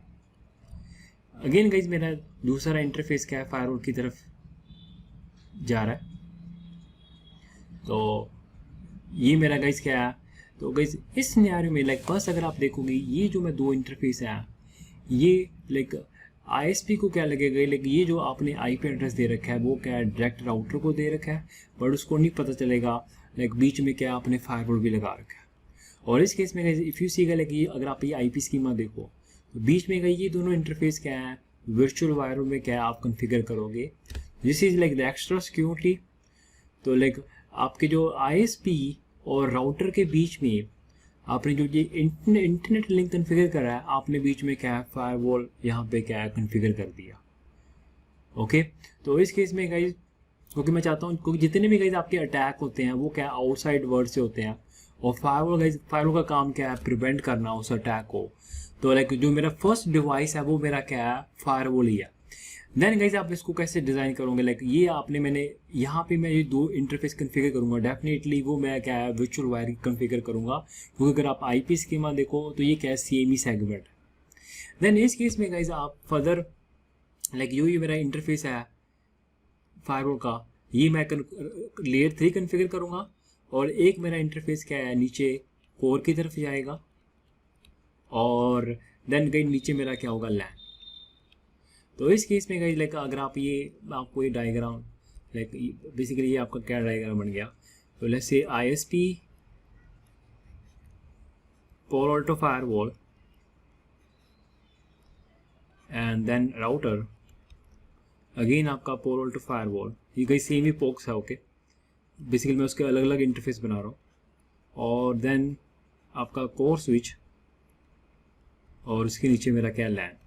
Speaker 1: अगेन गाइज मेरा दूसरा इंटरफेस क्या है, फायरवॉल की तरफ जा रहा है। तो ये मेरा गाइज क्या है, तो गाइज इस सिनेरियो में लाइक फर्स्ट अगर आप देखोगे ये जो मैं दो इंटरफेस है ये लाइक ISP को क्या लगेगा, लेकिन ये जो आपने IP एड्रेस दे रखा है वो क्या है डायरेक्ट राउटर को दे रखा है, बट उसको नहीं पता चलेगा लाइक बीच में क्या आपने फायरवॉल भी लगा रखा है। और इस केस में इफ़ यू सी लाइक ये अगर आप ये IP स्कीमा देखो तो बीच में ये दोनों इंटरफेस क्या है, वर्चुअल वायरवॉल में क्या आप कन्फिगर करोगे, this is like the extra security. तो लाइक आपके जो ISP और राउटर के बीच में आपने जो ये इंटरनेट लिंक कन्फिगर करा है, आपने बीच में क्या है फायरवॉल यहाँ पे क्या है कन्फिगर कर दिया, ओके। तो इस केस में गाइज क्योंकि मैं चाहता हूँ क्योंकि जितने भी गाइज आपके अटैक होते हैं वो क्या आउटसाइड वर्ल्ड से होते हैं, और फायरवॉल का काम क्या है प्रिवेंट करना उस अटैक को। तो लाइक जो मेरा फर्स्ट डिवाइस है वो मेरा क्या है फायरवॉल ही है। देन गाइज आप इसको कैसे डिज़ाइन करोगे, लाइक ये आपने मैंने यहाँ पे मैं ये दो इंटरफेस कन्फिगर करूँगा, डेफिनेटली वो मैं क्या है वर्चुअल वायर कन्फिगर करूँगा, क्योंकि अगर आप IP स्कीमा देखो तो ये क्या है CME सेगमेंट। देन इस केस में गाइज आप फर्दर लाइक ये मेरा इंटरफेस है फायरवॉल का, ये मैं लेयर 3 कन्फिगर करूँगा, और एक मेरा इंटरफेस क्या है नीचे कोर की तरफ जाएगा, और देन गाइज नीचे मेरा क्या होगा लैन। तो इस केस में गाइज लाइक अगर आप ये आपको ये डायग्राम लाइक बेसिकली ये आपका क्या डायग्राम बन गया, तो let's say ISP pole to firewall and then router again आपका पोल टू फायरवॉल, ये कहीं सेम ही पोक्स है, ओके। बेसिकली मैं उसके अलग अलग इंटरफेस बना रहा हूँ, और देन आपका कोर स्विच, और उसके नीचे मेरा क्या लैन।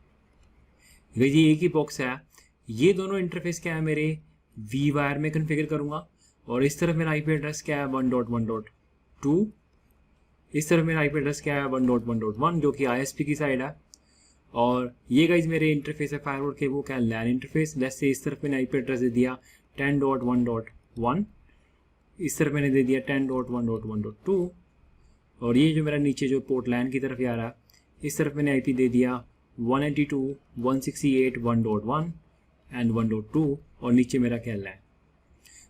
Speaker 1: ये एक ही बॉक्स है, ये दोनों इंटरफेस क्या है मेरे वी वायर में कन्फिगर करूँगा, और इस तरफ मेरा IP एड्रेस क्या है 1.1.2, इस तरफ मेरा IP एड्रेस क्या है 1.1.1 जो कि ISP की साइड है, और ये गाइज मेरे इंटरफेस है फायरवॉल के वो क्या है लैन इंटरफेस। लेट्स से इस तरफ मैंने IP एड्रेस दे दिया 10.1.1, इस तरफ मैंने दे दिया 10.1.1.2, और ये जो मेरा नीचे जो पोर्ट लैन की तरफ आ रहा है इस तरफ मैंने IP दे दिया 192.168.1.1 एंड 1.2, और नीचे मेरा क्या LAN.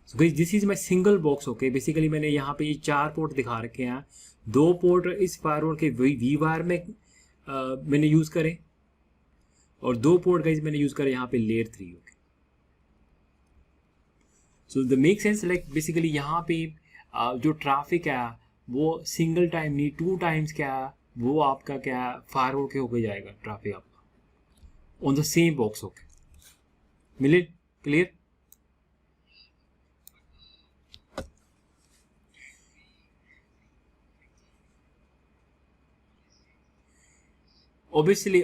Speaker 1: So guys this is my single box, okay. Basically मैंने यहाँ पे ये 4 पोर्ट दिखा रखे हैं, 2 पोर्ट इस फायरवॉल के वी वायर में मैंने यूज़ करे, और 2 पोर्ट गाइस मैंने यूज़ करे यहाँ पे layer 3, okay. So the make sense like basically यहाँ पे जो ट्रैफिक है वो सिंगल टाइम नहीं 2 टाइम्स क्या है वो आपका क्या है फायरवॉल के होके जाएगा ट्रैफिक आपका on the same box, okay. मिले क्लियर? Obviously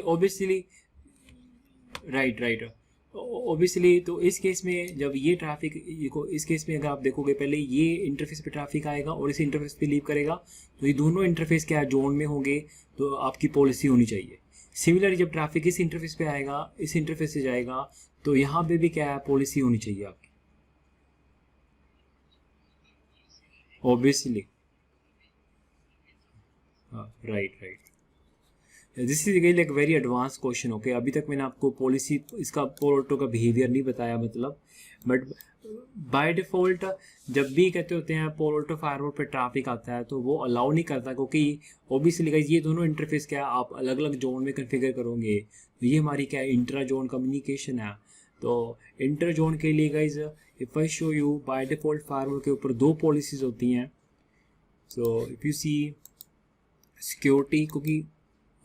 Speaker 1: right obviously. तो इस केस में जब ये ट्रैफिक को इस केस में अगर आप देखोगे पहले ये इंटरफेस पे ट्रैफिक आएगा और इस इंटरफेस पे लीव करेगा, तो ये दोनों इंटरफेस क्या जोन में होंगे, तो आपकी पॉलिसी होनी चाहिए। सिमिलरली जब ट्रैफिक इस इंटरफेस पे आएगा, इस इंटरफेस से जाएगा, तो यहाँ पे भी क्या है पॉलिसी होनी चाहिए आपकी, ऑब्वियसली। हाँ right. This is again like very advance question, okay. अभी तक मैंने आपको पॉलिसी इसका पोर्टो का बिहेवियर नहीं बताया, मतलब बट बाय डिफ़ॉल्ट जब भी कहते होते हैं पोर्टो फायरवॉल पे ट्रैफिक आता है तो वो अलाउ नहीं करता, क्योंकि ऑब्वियसली गाइस ये दोनों इंटरफेस क्या आप अलग अलग जोन में कन्फिगर करोगे, तो ये हमारी क्या इंट्रा जोन कम्युनिकेशन है। तो इंटर जोन के लिए guys if I show you by default firewall के ऊपर 2 पॉलिसीज़ होती हैं। So if you see security, क्योंकि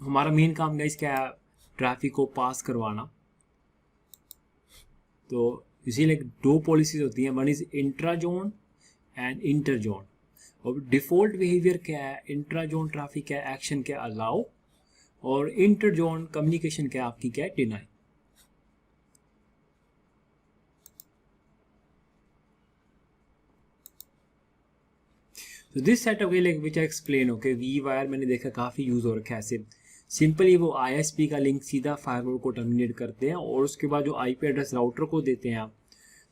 Speaker 1: हमारा मेन काम गाइस क्या है ट्रैफिक को पास करवाना। तो इसी लाइक दो पॉलिसीज होती हैं, one is intra zone and inter zone. और डिफ़ॉल्ट बिहेवियर क्या है, इंट्रा जोन ट्रैफिक क्या है, एक्शन क्या अलाउ, और इंटर जोन कम्युनिकेशन क्या आपकी क्या है, डिनाई। तो this setup like which I explain, okay V wire मैंने देखा काफ़ी यूज़ हो रखा है ऐसे। सिंपली वो ISP का लिंक सीधा फायरवॉल को टर्मिनेट करते हैं और उसके बाद जो IP एड्रेस राउटर को देते हैं आप,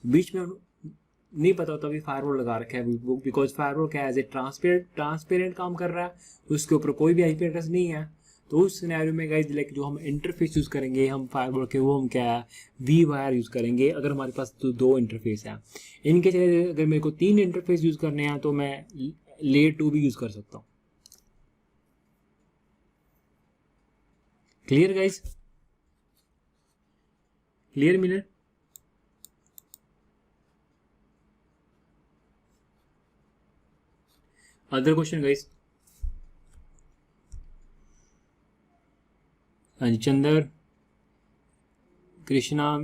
Speaker 1: बीच में नहीं पता होता अभी फायरवॉल लगा रखा है, बिकॉज फायरवॉल क्या एज ए ट्रांसपेरेंट काम कर रहा है, उसके ऊपर कोई भी IP एड्रेस नहीं है। तो उस सिनेरियो में गाइज लाइक जो हम इंटरफेस यूज़ करेंगे हम फायरवॉल के, वो हम क्या है वी वायर यूज़ करेंगे। अगर हमारे पास तो दो इंटरफेस हैं, इनके जगह अगर मेरे को 3 इंटरफेस यूज़ करने हैं तो मैं लेयर 2 भी यूज़ कर सकता हूँ। क्लियर गाइज, क्लियर मिलर? Other question guys? हाँ जी, चंदर, कृष्णा,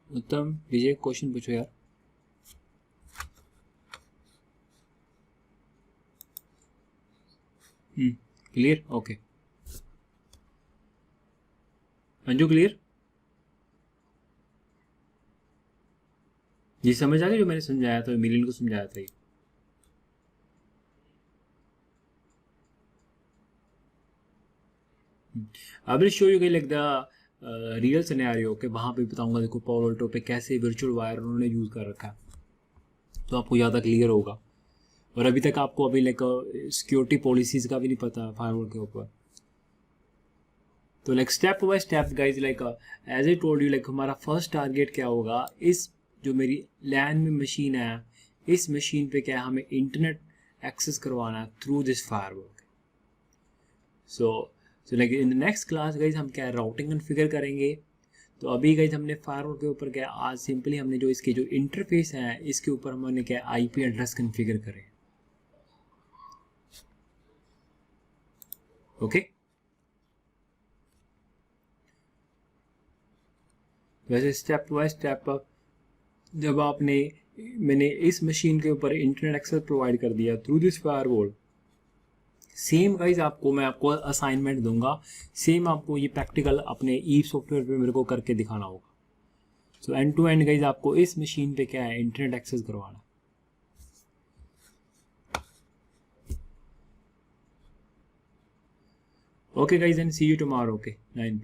Speaker 1: उत्तम, विजय, क्वेश्चन पूछो यार। Clear, okay. अंजू क्लियर? ये समझ आ गया जो मैंने समझाया था, मिलिन को समझाया था ये? I will show you like the real scenario के, वहाँ पे बताऊंगा देखो पावर ऑल्टो पे कैसे वर्चुअल वायर उन्होंने यूज़ कर रखा है, तो आपको ज़्यादा क्लियर होगा। और अभी तक आपको अभी लाइक सिक्योरिटी पॉलिसीज़ का भी नहीं पता फायरवॉल के ऊपर। तो like step by step guys, like as I told you, like हमारा फर्स्ट टारगेट क्या होगा, इस जो मेरी लैन में मशीन है, इस मशीन पे क्या है हमें इंटरनेट एक्सेस करवाना है through this firewall. So like in the next class guys हम क्या है राउटिंग कॉन्फ़िगर करेंगे। तो अभी गाइज हमने फायरवॉल के ऊपर क्या आज सिंपली हमने जो इसके जो इंटरफेस है इसके ऊपर हमने क्या IP एड्रेस कॉन्फ़िगर करें। ओके, वैसे स्टेप बाय स्टेप जब मैंने इस मशीन के ऊपर इंटरनेट एक्सेस प्रोवाइड कर दिया through this firewall, same guys मैं आपको असाइनमेंट दूंगा, सेम आपको ये प्रैक्टिकल अपने ईव सॉफ्टवेयर पे मेरे को करके दिखाना होगा। So end to end guys आपको इस मशीन पे क्या है इंटरनेट एक्सेस करवाना। Okay guys, and see you tomorrow, okay 9 p.m.